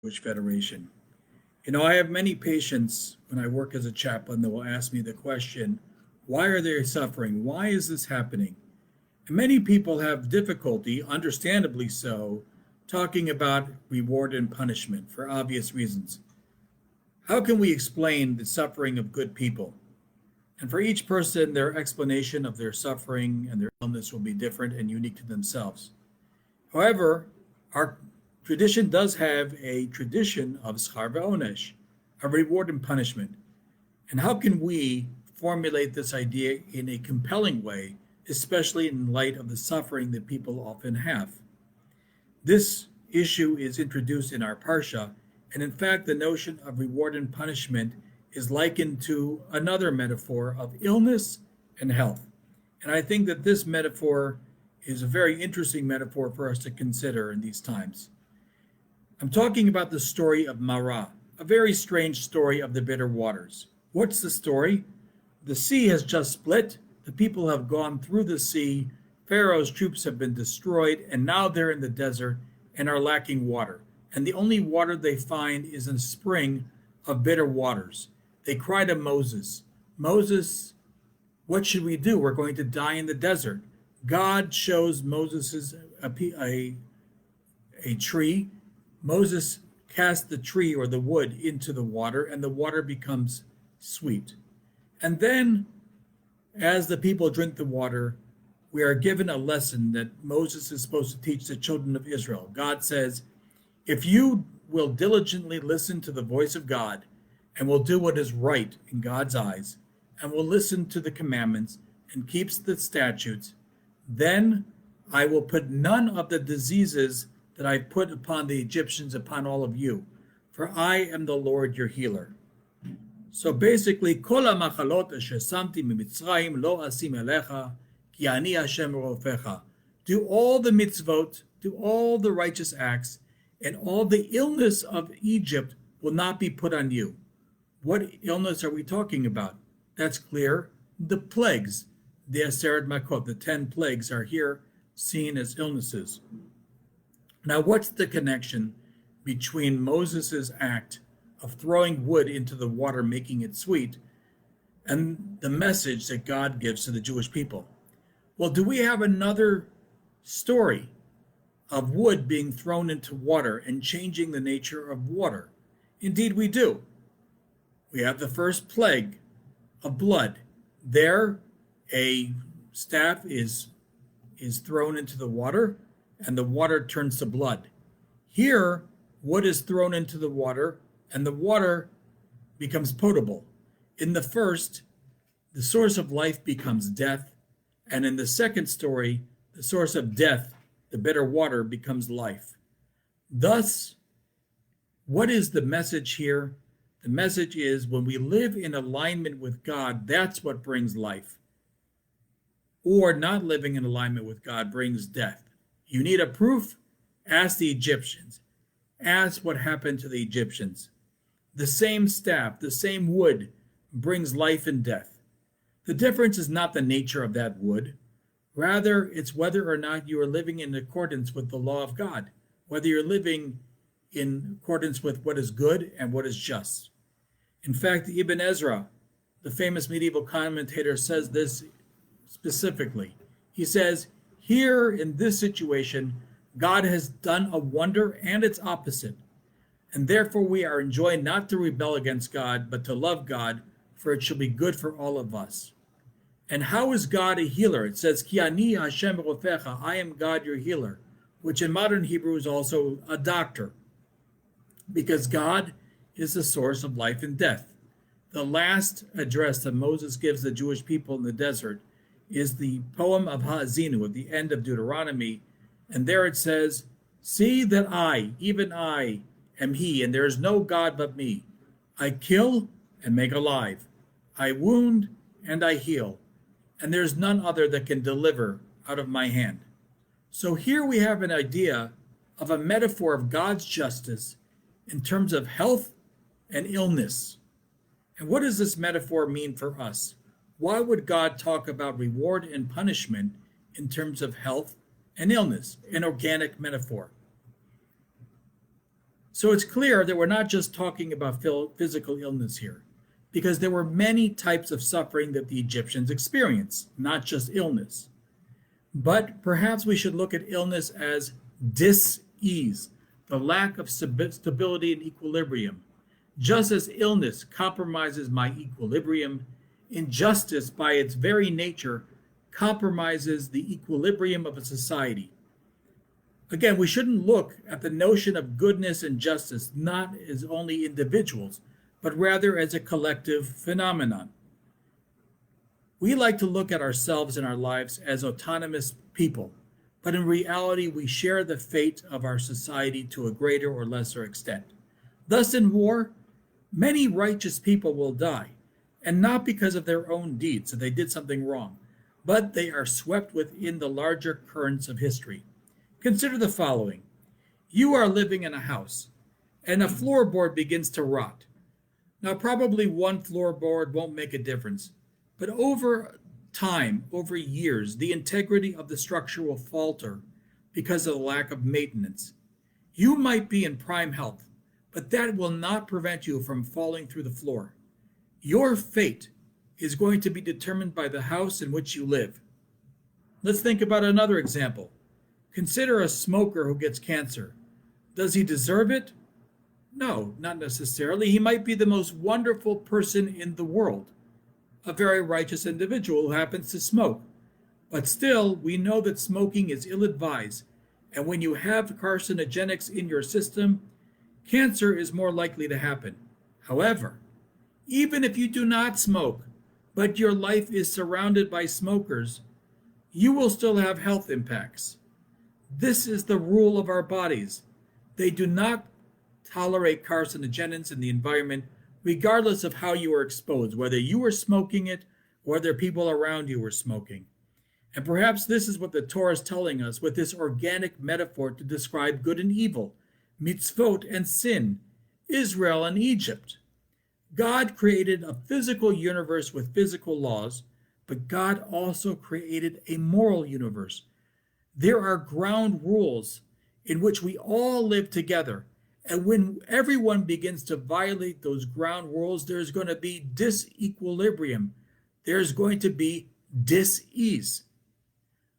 Jewish Federation. I have many patients when I work as a chaplain that will ask me the question, why are they suffering? Why is this happening? And many people have difficulty, understandably so, talking about reward and punishment for obvious reasons. How can we explain the suffering of good people? And for each person, their explanation of their suffering and their illness will be different and unique to themselves. However, our tradition does have a tradition of schar ve'onesh, a reward and punishment. And how can we formulate this idea in a compelling way, especially in light of the suffering that people often have? This issue is introduced in our parsha, and in fact, the notion of reward and punishment is likened to another metaphor of illness and health. And I think that this metaphor is a very interesting metaphor for us to consider in these times. I'm talking about the story of Marah, a very strange story of the bitter waters. What's the story? The sea has just split, the people have gone through the sea, Pharaoh's troops have been destroyed, and now they're in the desert and are lacking water. And the only water they find is a spring of bitter waters. They cry to Moses, Moses, what should we do? We're going to die in the desert. God shows Moses a tree. Moses casts the tree or the wood into the water, and the water becomes sweet. And then, as the people drink the water, we are given a lesson that Moses is supposed to teach the children of Israel. God says, if you will diligently listen to the voice of God and will do what is right in God's eyes and will listen to the commandments and keeps the statutes, then I will put none of the diseases that I put upon the Egyptians upon all of you, for I am the Lord your healer. So basically, Kol ha'machalot asher samti mimitzrayim lo asim elecha, ki ani Hashem rofecha. Do all the mitzvot, do all the righteous acts, and all the illness of Egypt will not be put on you. What illness are we talking about? That's clear. The plagues, the Aseret Makot, the 10 plagues are here seen as illnesses. Now, what's the connection between Moses' act of throwing wood into the water, making it sweet, and the message that God gives to the Jewish people? Well, do we have another story of wood being thrown into water and changing the nature of water? Indeed, we do. We have the first plague of blood. There, a staff is thrown into the water, and the water turns to blood. Here, wood is thrown into the water, and the water becomes potable. In the first, the source of life becomes death, and in the second story, the source of death, the bitter water, becomes life. Thus, what is the message here? The message is when we live in alignment with God, that's what brings life. Or not living in alignment with God brings death. You need a proof? Ask the Egyptians. Ask what happened to the Egyptians. The same staff, the same wood brings life and death. The difference is not the nature of that wood. Rather, it's whether or not you are living in accordance with the law of God, whether you're living in accordance with what is good and what is just. In fact, Ibn Ezra, the famous medieval commentator, says this specifically. He says, here in this situation, God has done a wonder and its opposite, and therefore we are enjoined not to rebel against God, but to love God, for it shall be good for all of us. And how is God a healer? It says, Ki ani Hashem rofecha, I am God your healer, which in modern Hebrew is also a doctor, because God is the source of life and death. The last address that Moses gives the Jewish people in the desert is the poem of Ha'azinu at the end of Deuteronomy, and there it says, see that I, even I, am he, and there is no God but me. I kill and make alive. I wound and I heal, and there's none other that can deliver out of my hand. So here we have an idea of a metaphor of God's justice in terms of health and illness. And what does this metaphor mean for us? Why would God talk about reward and punishment in terms of health and illness, an organic metaphor? So it's clear that we're not just talking about physical illness here, because there were many types of suffering that the Egyptians experienced, not just illness. But perhaps we should look at illness as dis-ease, the lack of stability and equilibrium. Just as illness compromises my equilibrium, injustice by its very nature compromises the equilibrium of a society. Again, we shouldn't look at the notion of goodness and justice not as only individuals, but rather as a collective phenomenon. We like to look at ourselves and our lives as autonomous people, but in reality, we share the fate of our society to a greater or lesser extent. Thus, in war, many righteous people will die, and not because of their own deeds, that they did something wrong, but they are swept within the larger currents of history. Consider the following. You are living in a house, and a floorboard begins to rot. Now, probably one floorboard won't make a difference, but over time, over years, the integrity of the structure will falter because of the lack of maintenance. You might be in prime health, but that will not prevent you from falling through the floor. Your fate is going to be determined by the house in which you live. Let's think about another example. Consider a smoker who gets cancer. Does he deserve it? No, not necessarily. He might be the most wonderful person in the world, a very righteous individual who happens to smoke. But still, we know that smoking is ill-advised, and when you have carcinogenics in your system, cancer is more likely to happen. However, even if you do not smoke, but your life is surrounded by smokers, you will still have health impacts. This is the rule of our bodies. They do not tolerate carcinogens in the environment, regardless of how you are exposed, whether you were smoking it or whether people around you were smoking. And perhaps this is what the Torah is telling us with this organic metaphor to describe good and evil, mitzvot and sin, Israel and Egypt. God created a physical universe with physical laws, but God also created a moral universe. There are ground rules in which we all live together. And when everyone begins to violate those ground rules, there's going to be disequilibrium. There's going to be dis-ease.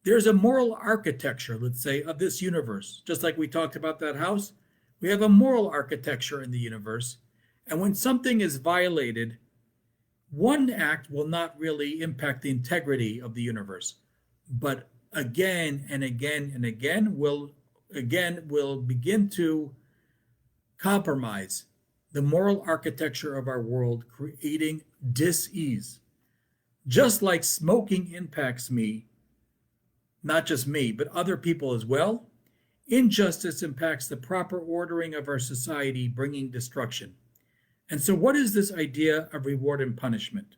There's a moral architecture, let's say, of this universe. Just like we talked about that house, we have a moral architecture in the universe. And when something is violated, one act will not really impact the integrity of the universe. But again and again and again will begin to compromise the moral architecture of our world, creating dis-ease. Just like smoking impacts me, not just me, but other people as well, injustice impacts the proper ordering of our society, bringing destruction. And so what is this idea of reward and punishment?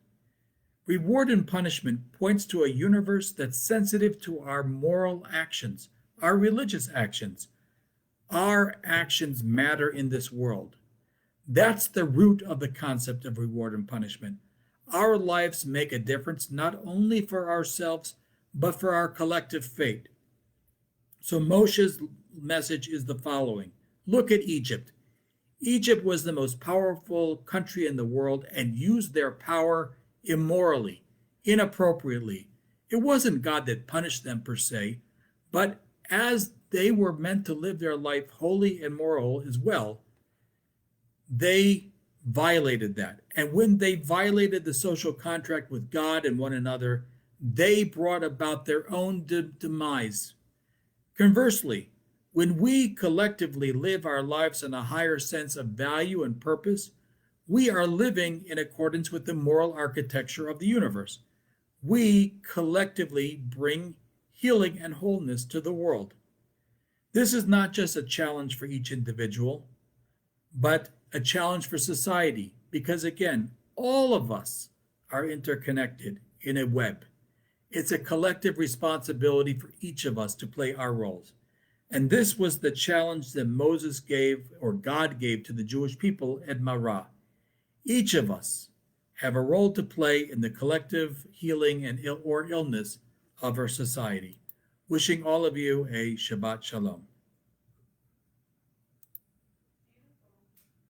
Reward and punishment points to a universe that's sensitive to our moral actions, our religious actions. Our actions matter in this world. That's the root of the concept of reward and punishment. Our lives make a difference not only for ourselves, but for our collective fate. So Moshe's message is the following. Look at Egypt. Egypt was the most powerful country in the world and used their power immorally, inappropriately. It wasn't God that punished them per se, but as they were meant to live their life holy and moral as well, they violated that. And when they violated the social contract with God and one another, they brought about their own demise. Conversely, when we collectively live our lives in a higher sense of value and purpose, we are living in accordance with the moral architecture of the universe. We collectively bring healing and wholeness to the world. This is not just a challenge for each individual, but a challenge for society, because again, all of us are interconnected in a web. It's a collective responsibility for each of us to play our roles. And this was the challenge that Moses gave, or God gave, to the Jewish people at Marah. Each of us have a role to play in the collective healing and illness of our society. Wishing all of you a Shabbat Shalom.